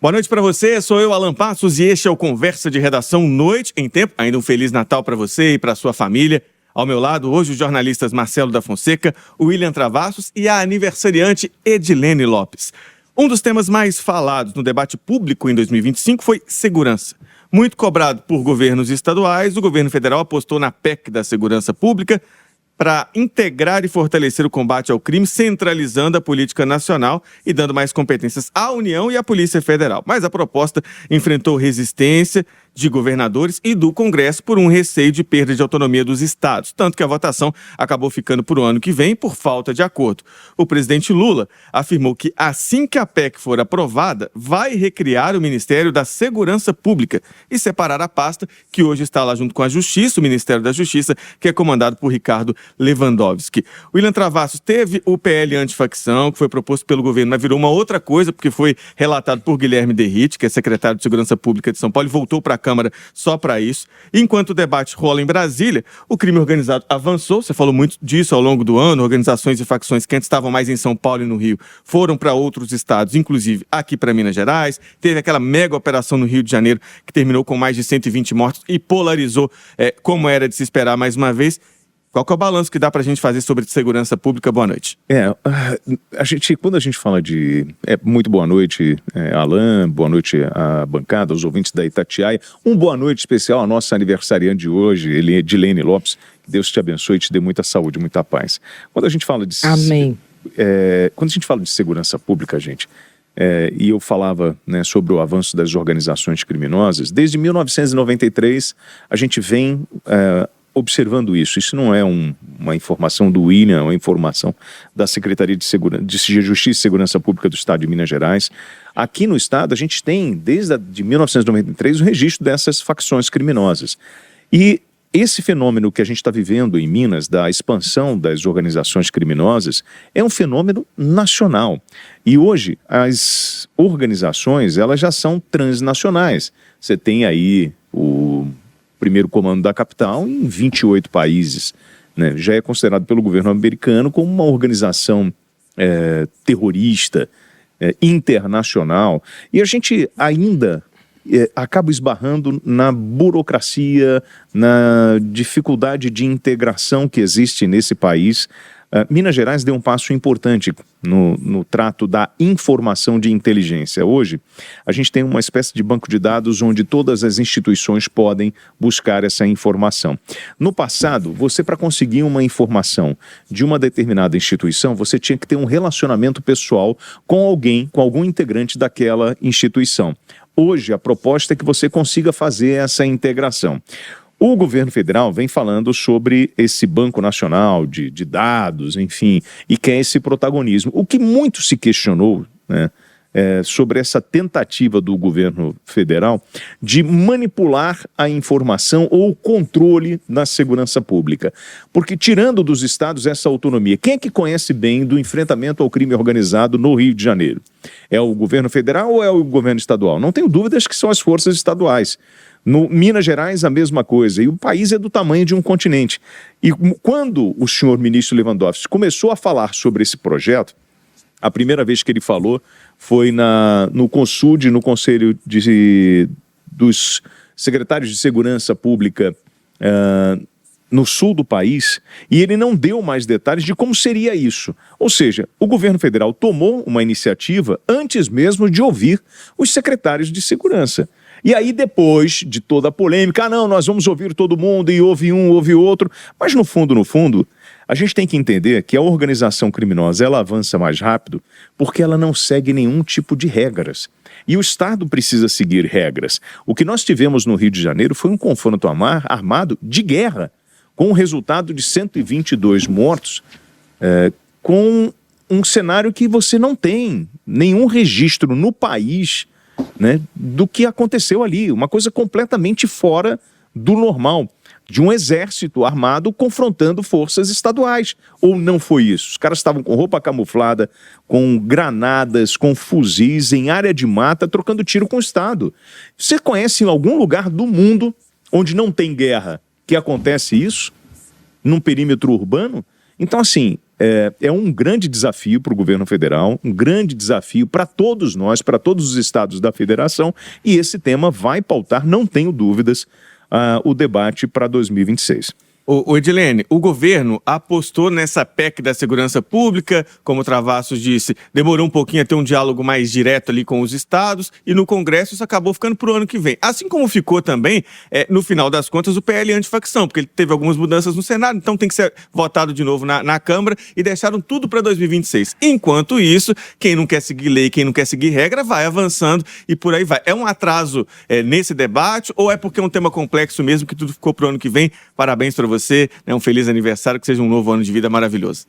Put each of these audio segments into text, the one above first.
Boa noite para você, sou eu, Alan Passos, e este é o Conversa de Redação Noite em Tempo. Ainda um Feliz Natal para você e para sua família. Ao meu lado, hoje, os jornalistas Marcelo da Fonseca, William Travassos e a aniversariante Edilene Lopes. Um dos temas mais falados no debate público em 2025 foi segurança. Muito cobrado por governos estaduais, o governo federal apostou na PEC da Segurança Pública para integrar e fortalecer o combate ao crime, centralizando a política nacional e dando mais competências à União e à Polícia Federal. Mas a proposta enfrentou resistência de governadores e do Congresso por um receio de perda de autonomia dos estados, tanto que a votação acabou ficando para o ano que vem por falta de acordo. O presidente Lula afirmou que assim que a PEC for aprovada, vai recriar o Ministério da Segurança Pública e separar a pasta que hoje está lá junto com a Justiça, o Ministério da Justiça, que é comandado por Ricardo Lewandowski. William Travassos, teve o PL antifacção, que foi proposto pelo governo, mas virou uma outra coisa, porque foi relatado por Guilherme Derrite, que é secretário de Segurança Pública de São Paulo, e voltou para a Câmara só para isso. Enquanto o debate rola em Brasília, o crime organizado avançou, você falou muito disso ao longo do ano, organizações e facções que antes estavam mais em São Paulo e no Rio foram para outros estados, inclusive aqui para Minas Gerais. Teve aquela mega operação no Rio de Janeiro que terminou com mais de 120 mortos e polarizou, como era de se esperar mais uma vez. Qual que é o balanço que dá para a gente fazer sobre segurança pública? Boa noite. Quando a gente fala de... muito boa noite, Alan, boa noite à bancada, aos ouvintes da Itatiaia. Boa noite especial à nossa aniversariante de hoje, Edilene Lopes. Que Deus te abençoe e te dê muita saúde, muita paz. Quando a gente fala de... Amém. Quando a gente fala de segurança pública, gente... e eu falava, né, sobre o avanço das organizações criminosas, desde 1993 a gente vem... observando isso. Isso não é uma informação do William, é uma informação da Secretaria de Justiça e Segurança Pública do Estado de Minas Gerais. Aqui no Estado, a gente tem, desde 1993, o registro dessas facções criminosas. E esse fenômeno que a gente está vivendo em Minas, da expansão das organizações criminosas, é um fenômeno nacional. E hoje, as organizações, elas já são transnacionais. Você tem aí o primeiro comando da capital em 28 países, né? Já é considerado pelo governo americano como uma organização terrorista, internacional, e a gente ainda acaba esbarrando na burocracia, na dificuldade de integração que existe nesse país. Minas Gerais deu um passo importante no trato da informação de inteligência. Hoje, a gente tem uma espécie de banco de dados onde todas as instituições podem buscar essa informação. No passado, você, para conseguir uma informação de uma determinada instituição, você tinha que ter um relacionamento pessoal com alguém, com algum integrante daquela instituição. Hoje, a proposta é que você consiga fazer essa integração. O governo federal vem falando sobre esse Banco Nacional de Dados, enfim, e quer esse protagonismo. O que muito se questionou, né, sobre essa tentativa do governo federal de manipular a informação ou o controle da segurança pública. Porque tirando dos estados essa autonomia, quem é que conhece bem do enfrentamento ao crime organizado no Rio de Janeiro? É o governo federal ou é o governo estadual? Não tenho dúvidas que são as forças estaduais. No Minas Gerais, a mesma coisa. E o país é do tamanho de um continente. E quando o senhor ministro Lewandowski começou a falar sobre esse projeto, a primeira vez que ele falou foi no CONSUD, no Conselho dos Secretários de Segurança Pública no sul do país, e ele não deu mais detalhes de como seria isso. Ou seja, o governo federal tomou uma iniciativa antes mesmo de ouvir os secretários de segurança. E aí, depois de toda a polêmica, não, nós vamos ouvir todo mundo, e ouve um, ouve outro. Mas no fundo, a gente tem que entender que a organização criminosa, ela avança mais rápido porque ela não segue nenhum tipo de regras. E o Estado precisa seguir regras. O que nós tivemos no Rio de Janeiro foi um confronto armado de guerra, com o resultado de 122 mortos, com um cenário que você não tem nenhum registro no país, né, do que aconteceu ali, uma coisa completamente fora do normal, de um exército armado confrontando forças estaduais. Ou não foi isso? Os caras estavam com roupa camuflada, com granadas, com fuzis, em área de mata, trocando tiro com o Estado. Você conhece algum lugar do mundo onde não tem guerra que acontece isso? Num perímetro urbano? Então, assim, é um grande desafio para o governo federal, um grande desafio para todos nós, para todos os estados da federação, e esse tema vai pautar, não tenho dúvidas, o debate para 2026. Ô Edilene, o governo apostou nessa PEC da segurança pública, como o Travassos disse, demorou um pouquinho a ter um diálogo mais direto ali com os estados, e no Congresso isso acabou ficando para o ano que vem. Assim como ficou também, no final das contas, o PL antifacção, porque ele teve algumas mudanças no Senado, então tem que ser votado de novo na Câmara, e deixaram tudo para 2026. Enquanto isso, quem não quer seguir lei, quem não quer seguir regra, vai avançando e por aí vai. É um atraso nesse debate, ou é porque é um tema complexo mesmo, que tudo ficou para o ano que vem? Parabéns para você, né? Um feliz aniversário, que seja um novo ano de vida maravilhoso.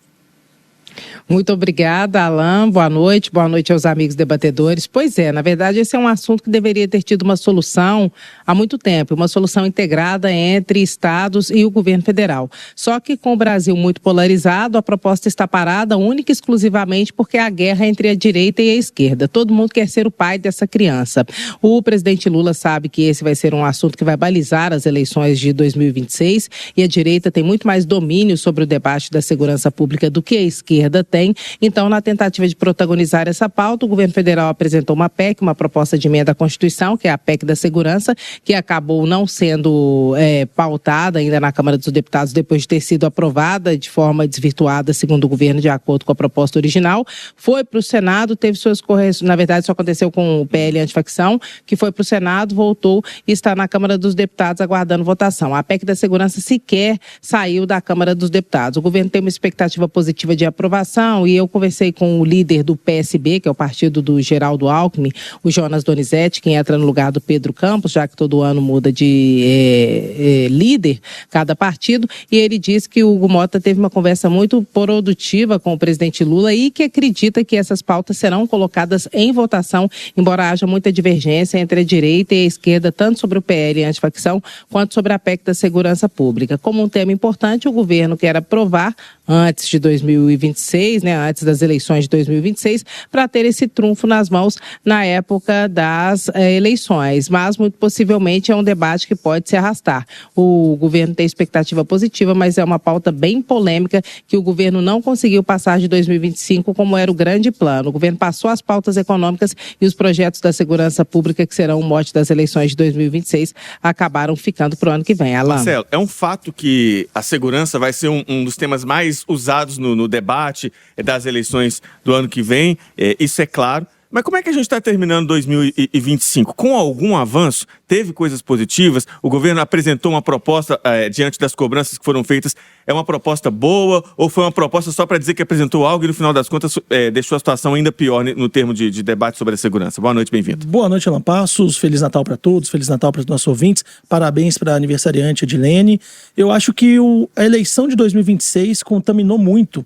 Muito obrigada, Alan. Boa noite aos amigos debatedores. Pois é, na verdade, esse é um assunto que deveria ter tido uma solução há muito tempo, uma solução integrada entre estados e o governo federal. Só que com o Brasil muito polarizado, a proposta está parada única e exclusivamente porque há guerra entre a direita e a esquerda. Todo mundo quer ser o pai dessa criança. O presidente Lula sabe que esse vai ser um assunto que vai balizar as eleições de 2026 e a direita tem muito mais domínio sobre o debate da segurança pública do que a esquerda tem. Então, na tentativa de protagonizar essa pauta, o governo federal apresentou uma PEC, uma proposta de emenda à Constituição, que é a PEC da segurança, que acabou não sendo pautada ainda na Câmara dos Deputados depois de ter sido aprovada de forma desvirtuada, segundo o governo, de acordo com a proposta original. Foi para o Senado, teve suas correções, na verdade isso aconteceu com o PL antifacção, que foi para o Senado, voltou e está na Câmara dos Deputados aguardando votação. A PEC da segurança sequer saiu da Câmara dos Deputados. O governo tem uma expectativa positiva de aprovação, e eu conversei com o líder do PSB, que é o partido do Geraldo Alckmin, o Jonas Donizete, que entra no lugar do Pedro Campos, já que todo ano muda de líder cada partido, e ele disse que o Hugo Mota teve uma conversa muito produtiva com o presidente Lula e que acredita que essas pautas serão colocadas em votação, embora haja muita divergência entre a direita e a esquerda, tanto sobre o PL antifacção quanto sobre a PEC da segurança pública. Como um tema importante, o governo quer aprovar antes de 2026, antes das eleições de 2026, para ter esse trunfo nas mãos na época das eleições. Mas, muito possivelmente, é um debate que pode se arrastar. O governo tem expectativa positiva, mas é uma pauta bem polêmica que o governo não conseguiu passar de 2025 como era o grande plano. O governo passou as pautas econômicas e os projetos da segurança pública, que serão o mote das eleições de 2026, acabaram ficando para o ano que vem. Alan. Marcelo, é um fato que a segurança vai ser um dos temas mais usados no debate das eleições do ano que vem, isso é claro. Mas como é que a gente está terminando 2025? Com algum avanço? Teve coisas positivas? O governo apresentou uma proposta diante das cobranças que foram feitas. É uma proposta boa ou foi uma proposta só para dizer que apresentou algo e no final das contas deixou a situação ainda pior no termo de debate sobre a segurança? Boa noite, bem-vindo. Boa noite, Alan Passos. Feliz Natal para todos, Feliz Natal para os nossos ouvintes. Parabéns para a aniversariante Edilene. Eu acho que a eleição de 2026 contaminou muito,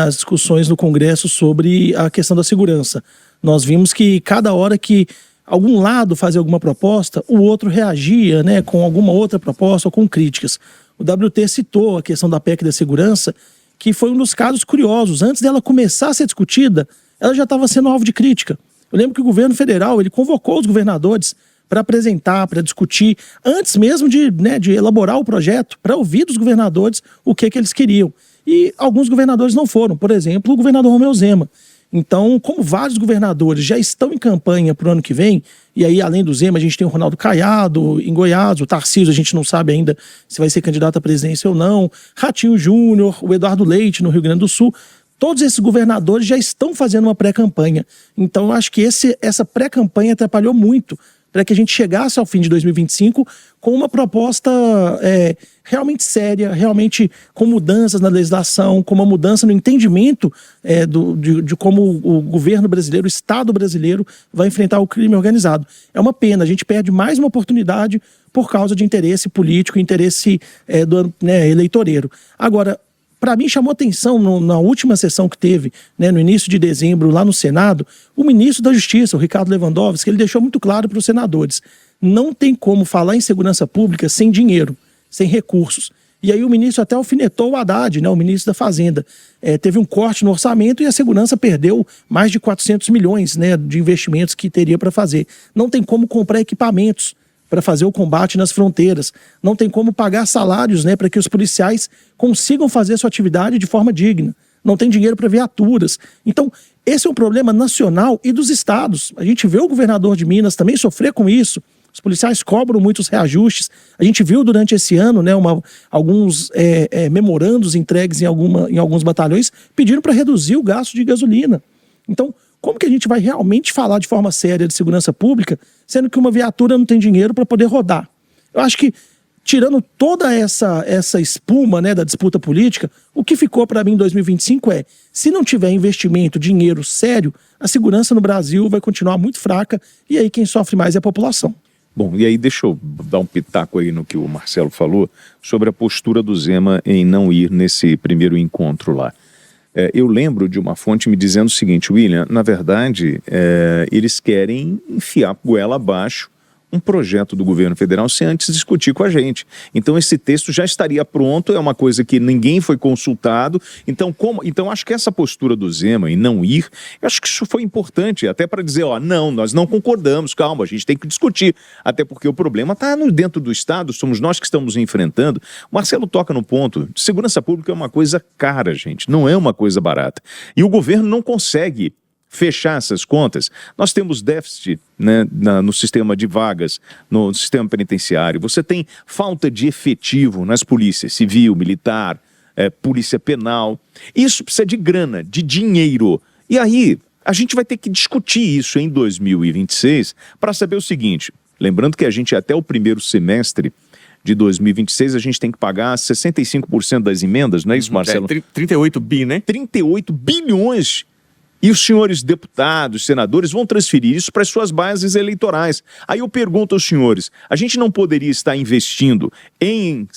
as discussões no Congresso sobre a questão da segurança. Nós vimos que cada hora que algum lado fazia alguma proposta, o outro reagia, com alguma outra proposta ou com críticas. O WT citou a questão da PEC da segurança, que foi um dos casos curiosos. Antes dela começar a ser discutida, ela já estava sendo alvo de crítica. Eu lembro que o governo federal ele convocou os governadores para apresentar, para discutir, antes mesmo de elaborar o projeto, para ouvir dos governadores o que eles queriam. E alguns governadores não foram. Por exemplo, o governador Romeu Zema. Então, como vários governadores já estão em campanha para o ano que vem, e aí além do Zema a gente tem o Ronaldo Caiado em Goiás, o Tarcísio a gente não sabe ainda se vai ser candidato à presidência ou não, Ratinho Júnior, o Eduardo Leite no Rio Grande do Sul, todos esses governadores já estão fazendo uma pré-campanha. Então eu acho que essa pré-campanha atrapalhou muito para que a gente chegasse ao fim de 2025 com uma proposta realmente séria, realmente com mudanças na legislação, com uma mudança no entendimento de como o governo brasileiro, o Estado brasileiro vai enfrentar o crime organizado. É uma pena, a gente perde mais uma oportunidade por causa de interesse político, interesse eleitoreiro. Agora, para mim chamou atenção na última sessão que teve, no início de dezembro, lá no Senado, o ministro da Justiça, o Ricardo Lewandowski, ele deixou muito claro para os senadores, não tem como falar em segurança pública sem dinheiro, sem recursos. E aí o ministro até alfinetou o Haddad, o ministro da Fazenda. Teve um corte no orçamento e a segurança perdeu mais de 400 milhões de investimentos que teria para fazer. Não tem como comprar equipamentos para fazer o combate nas fronteiras. Não tem como pagar salários para que os policiais consigam fazer sua atividade de forma digna. não tem dinheiro para viaturas. Então, esse é um problema nacional e dos estados. A gente vê o governador de Minas também sofrer com isso. Os policiais cobram muitos reajustes. A gente viu durante esse ano, né, alguns memorandos entregues em alguns batalhões pedindo para reduzir o gasto de gasolina. Então, como que a gente vai realmente falar de forma séria de segurança pública, sendo que uma viatura não tem dinheiro para poder rodar? Eu acho que, tirando toda essa espuma, né, da disputa política, o que ficou para mim em 2025 é, se não tiver investimento, dinheiro sério, a segurança no Brasil vai continuar muito fraca e aí quem sofre mais é a população. Bom, e aí deixa eu dar um pitaco aí no que o Marcelo falou sobre a postura do Zema em não ir nesse primeiro encontro lá. Eu lembro de uma fonte me dizendo o seguinte: William, na verdade, eles querem enfiar goela abaixo um projeto do governo federal sem antes discutir com a gente. Então esse texto já estaria pronto, é uma coisa que ninguém foi consultado. Então acho que essa postura do Zema em não ir, eu acho que isso foi importante, até para dizer, não, nós não concordamos, calma, a gente tem que discutir. Até porque o problema está dentro do Estado, somos nós que estamos enfrentando. O Marcelo toca no ponto, segurança pública é uma coisa cara, gente, não é uma coisa barata. E o governo não consegue fechar essas contas. Nós temos déficit, né, no sistema de vagas, no sistema penitenciário. Você tem falta de efetivo nas polícias civil, militar, polícia penal. Isso precisa de grana, de dinheiro. E aí, a gente vai ter que discutir isso em 2026 para saber o seguinte, lembrando que a gente até o primeiro semestre de 2026 a gente tem que pagar 65% das emendas, não é isso, Marcelo? 38 bi, né? 38 bilhões. E os senhores deputados, senadores vão transferir isso para as suas bases eleitorais. Aí eu pergunto aos senhores, a gente não poderia estar investindo em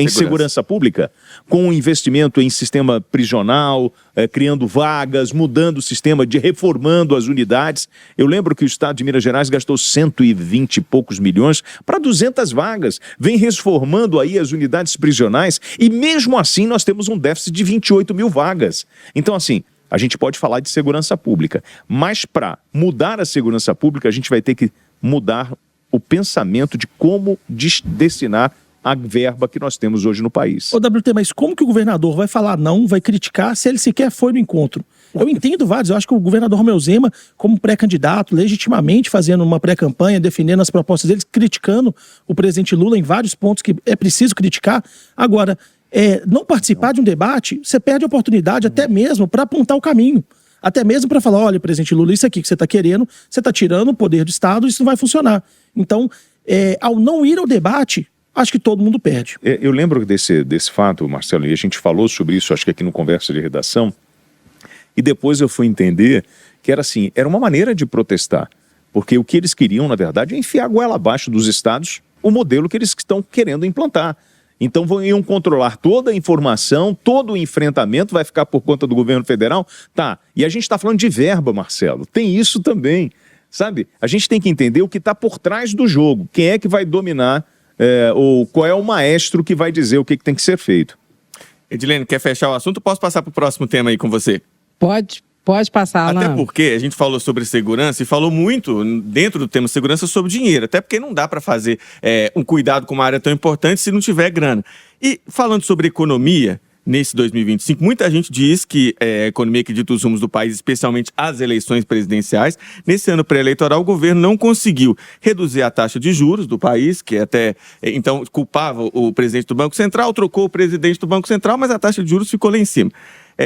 segurança pública, com investimento em sistema prisional, criando vagas, mudando o sistema, reformando as unidades? Eu lembro que o Estado de Minas Gerais gastou 120 e poucos milhões para 200 vagas, vem reformando aí as unidades prisionais e mesmo assim nós temos um déficit de 28 mil vagas. Então assim, a gente pode falar de segurança pública, mas para mudar a segurança pública, a gente vai ter que mudar o pensamento de como destinar a verba que nós temos hoje no país. Ô WT, mas como que o governador vai falar não, vai criticar, se ele sequer foi no encontro? Eu entendo vários, eu acho que o governador Romeu Zema, como pré-candidato, legitimamente fazendo uma pré-campanha, defendendo as propostas deles, criticando o presidente Lula em vários pontos que é preciso criticar. Agora, não participar de um debate, você perde a oportunidade até mesmo para apontar o caminho. Até mesmo para falar, olha, presidente Lula, isso aqui que você está querendo, você está tirando o poder do Estado, isso não vai funcionar. Então, ao não ir ao debate, acho que todo mundo perde. Eu lembro desse fato, Marcelo, e a gente falou sobre isso, acho que aqui no Conversa de Redação, e depois eu fui entender que era assim, era uma maneira de protestar, porque o que eles queriam, na verdade, é enfiar a goela abaixo dos estados o modelo que eles estão querendo implantar. Então iam controlar toda a informação, todo o enfrentamento vai ficar por conta do governo federal? Tá, e a gente está falando de verba, Marcelo, tem isso também, sabe? A gente tem que entender o que está por trás do jogo, quem é que vai dominar, ou qual é o maestro que vai dizer o que tem que ser feito. Edilene, quer fechar o assunto? Posso passar para o próximo tema aí com você? Pode passar, Alan. Até porque a gente falou sobre segurança e falou muito dentro do tema segurança sobre dinheiro. Até porque não dá para fazer um cuidado com uma área tão importante se não tiver grana. E falando sobre economia, nesse 2025, muita gente diz que a economia que dita os rumos do país, especialmente as eleições presidenciais, nesse ano pré-eleitoral o governo não conseguiu reduzir a taxa de juros do país, que até então culpava o presidente do Banco Central, trocou o presidente do Banco Central, mas a taxa de juros ficou lá em cima.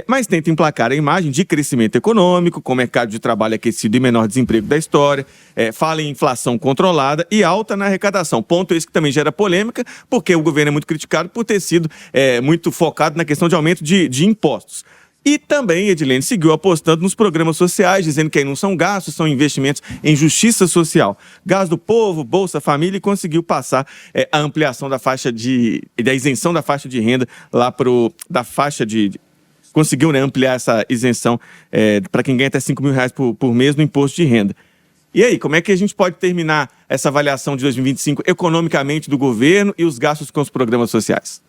Mas tenta emplacar a imagem de crescimento econômico, com mercado de trabalho aquecido e menor desemprego da história, fala em inflação controlada e alta na arrecadação. Ponto esse que também gera polêmica, porque o governo é muito criticado por ter sido muito focado na questão de aumento de impostos. E também, Edilene, seguiu apostando nos programas sociais, dizendo que aí não são gastos, são investimentos em justiça social. Gás do Povo, Bolsa Família, e conseguiu passar a ampliação da isenção da faixa de renda lá da faixa conseguiu, né, ampliar essa isenção para quem ganha até R$5 mil por mês no imposto de renda. E aí, como é que a gente pode terminar essa avaliação de 2025 economicamente do governo e os gastos com os programas sociais?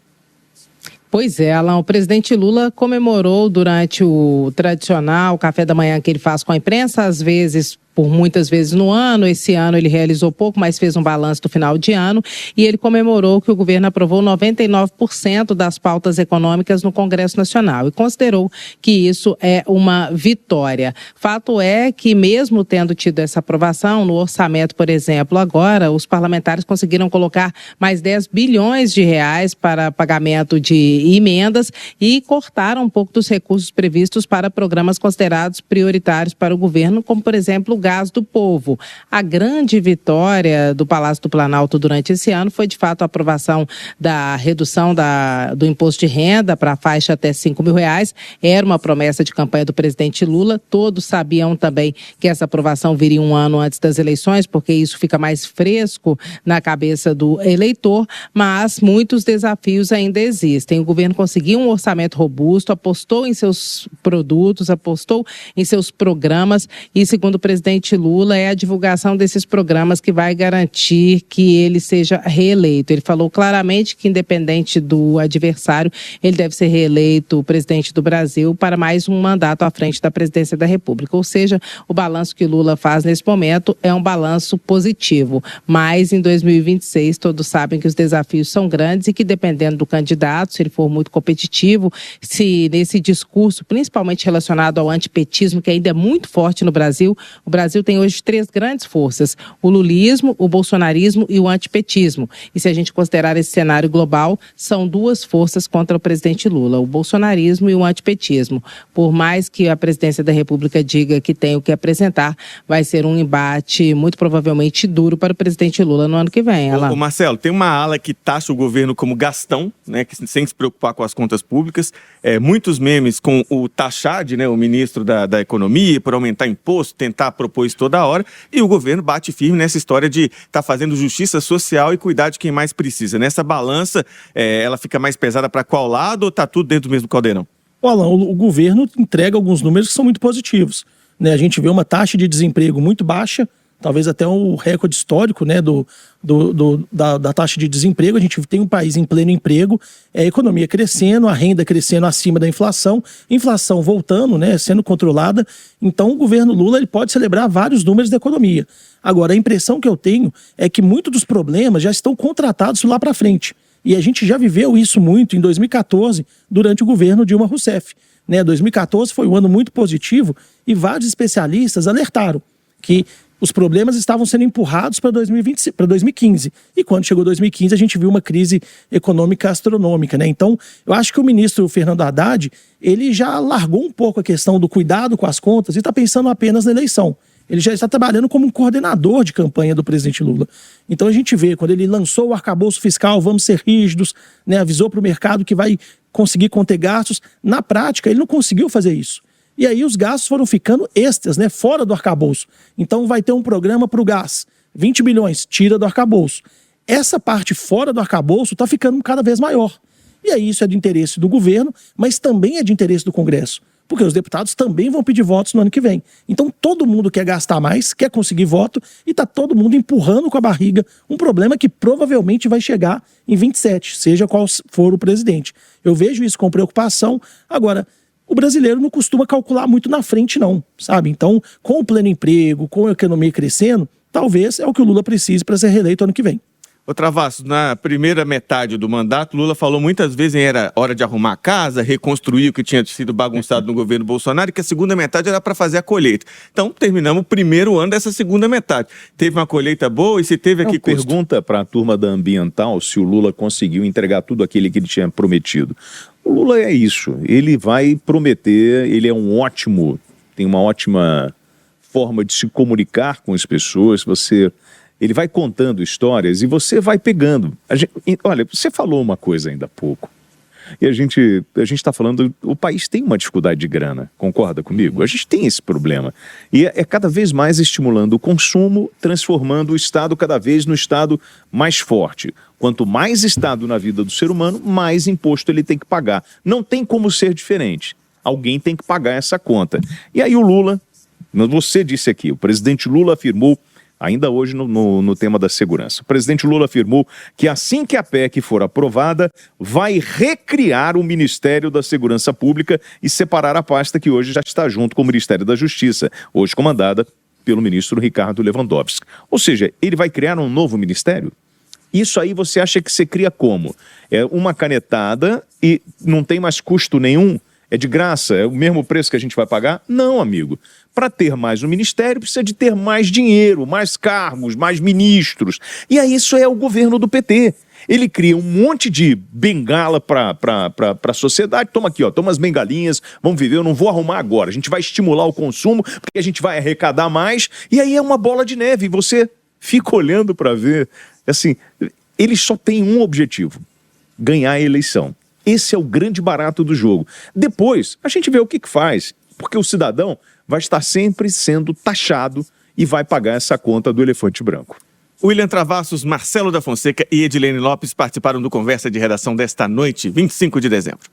Pois é, Alan, o presidente Lula comemorou durante o tradicional café da manhã que ele faz com a imprensa, às vezes por muitas vezes no ano. Esse ano ele realizou pouco, mas fez um balanço do final de ano e ele comemorou que o governo aprovou 99% das pautas econômicas no Congresso Nacional e considerou que isso é uma vitória. Fato é que mesmo tendo tido essa aprovação no orçamento, por exemplo, agora os parlamentares conseguiram colocar mais 10 bilhões de reais para pagamento de emendas e cortaram um pouco dos recursos previstos para programas considerados prioritários para o governo, como por exemplo o Gás do Povo. A grande vitória do Palácio do Planalto durante esse ano foi de fato a aprovação da redução do imposto de renda para a faixa até R$5.000. Era uma promessa de campanha do presidente Lula. Todos sabiam também que essa aprovação viria um ano antes das eleições, porque isso fica mais fresco na cabeça do eleitor, mas muitos desafios ainda existem. O governo conseguiu um orçamento robusto, apostou em seus produtos, apostou em seus programas e, segundo o presidente Lula, é a divulgação desses programas que vai garantir que ele seja reeleito. Ele falou claramente que, independente do adversário, ele deve ser reeleito presidente do Brasil para mais um mandato à frente da presidência da República. Ou seja, o balanço que Lula faz nesse momento é um balanço positivo. Mas em 2026, todos sabem que os desafios são grandes e que, dependendo do candidato, se ele for muito competitivo, se nesse discurso, principalmente relacionado ao antipetismo, que ainda é muito forte no Brasil, o Brasil tem hoje 3 grandes forças: o lulismo, o bolsonarismo e o antipetismo. E se a gente considerar esse cenário global, são 2 forças contra o presidente Lula, o bolsonarismo e o antipetismo. Por mais que a presidência da República diga que tem o que apresentar, vai ser um embate muito provavelmente duro para o presidente Lula no ano que vem. Ô Marcelo, tem uma ala que taxa o governo como gastão, né, que sem se preocupar com as contas públicas. Muitos memes com o Tachad, né, o ministro da Economia, por aumentar imposto, tentar propor isso toda hora, e o governo bate firme nessa história de estar fazendo justiça social e cuidar de quem mais precisa. Nessa balança, ela fica mais pesada para qual lado ou está tudo dentro do mesmo caldeirão? Alan, o governo entrega alguns números que são muito positivos, né? A gente vê uma taxa de desemprego muito baixa, talvez até um recorde histórico, né, da taxa de desemprego. A gente tem um país em pleno emprego, a economia crescendo, a renda crescendo acima da inflação voltando, né, sendo controlada. Então o governo Lula ele pode celebrar vários números da economia. Agora, a impressão que eu tenho é que muitos dos problemas já estão contratados lá para frente. E a gente já viveu isso muito em 2014, durante o governo Dilma Rousseff. 2014 foi um ano muito positivo e vários especialistas alertaram que os problemas estavam sendo empurrados para 2015. E quando chegou 2015, a gente viu uma crise econômica astronômica, né? Então, eu acho que o ministro Fernando Haddad, ele já largou um pouco a questão do cuidado com as contas e está pensando apenas na eleição. Ele já está trabalhando como um coordenador de campanha do presidente Lula. Então a gente vê, quando ele lançou o arcabouço fiscal, vamos ser rígidos, né? Avisou para o mercado que vai conseguir conter gastos. Na prática, ele não conseguiu fazer isso. E aí os gastos foram ficando extras, né, fora do arcabouço. Então vai ter um programa para o gás, 20 bilhões, tira do arcabouço. Essa parte fora do arcabouço está ficando cada vez maior. E aí isso é de interesse do governo, mas também é de interesse do Congresso, porque os deputados também vão pedir votos no ano que vem. Então todo mundo quer gastar mais, quer conseguir voto, e está todo mundo empurrando com a barriga um problema que provavelmente vai chegar em 27, seja qual for o presidente. Eu vejo isso com preocupação. Agora, o brasileiro não costuma calcular muito na frente, não, sabe? Então, com o pleno emprego, com a economia crescendo, talvez é o que o Lula precise para ser reeleito ano que vem. Ô Travassos, na primeira metade do mandato, Lula falou muitas vezes que era hora de arrumar a casa, reconstruir o que tinha sido bagunçado no governo Bolsonaro e que a segunda metade era para fazer a colheita. Então, terminamos o primeiro ano dessa segunda metade. Teve uma colheita boa e se teve aqui... Pergunta para a turma da Ambiental se o Lula conseguiu entregar tudo aquilo que ele tinha prometido. O Lula é isso, ele vai prometer, ele é tem uma ótima forma de se comunicar com as pessoas, ele vai contando histórias e você vai pegando. Olha, você falou uma coisa ainda há pouco, e a gente está falando, o país tem uma dificuldade de grana, concorda comigo? A gente tem esse problema, e é cada vez mais estimulando o consumo, transformando o Estado cada vez no Estado mais forte. Quanto mais Estado na vida do ser humano, mais imposto ele tem que pagar. Não tem como ser diferente. Alguém tem que pagar essa conta. E aí o Lula, você disse aqui, o presidente Lula afirmou, ainda hoje no tema da segurança, o presidente Lula afirmou que assim que a PEC for aprovada, vai recriar o Ministério da Segurança Pública e separar a pasta que hoje já está junto com o Ministério da Justiça, hoje comandada pelo ministro Ricardo Lewandowski. Ou seja, ele vai criar um novo ministério? Isso aí você acha que você cria como? É uma canetada e não tem mais custo nenhum? É de graça? É o mesmo preço que a gente vai pagar? Não, amigo. Para ter mais um ministério, precisa de ter mais dinheiro, mais cargos, mais ministros. E aí isso é o governo do PT. Ele cria um monte de bengala para a sociedade. Toma aqui, ó, toma as bengalinhas, vamos viver, eu não vou arrumar agora. A gente vai estimular o consumo, porque a gente vai arrecadar mais. E aí é uma bola de neve. E você fica olhando para ver. Assim, ele só tem um objetivo: ganhar a eleição. Esse é o grande barato do jogo. Depois, a gente vê o que faz, porque o cidadão vai estar sempre sendo taxado e vai pagar essa conta do elefante branco. William Travassos, Marcelo da Fonseca e Edilene Lopes participaram do Conversa de Redação desta noite, 25 de dezembro.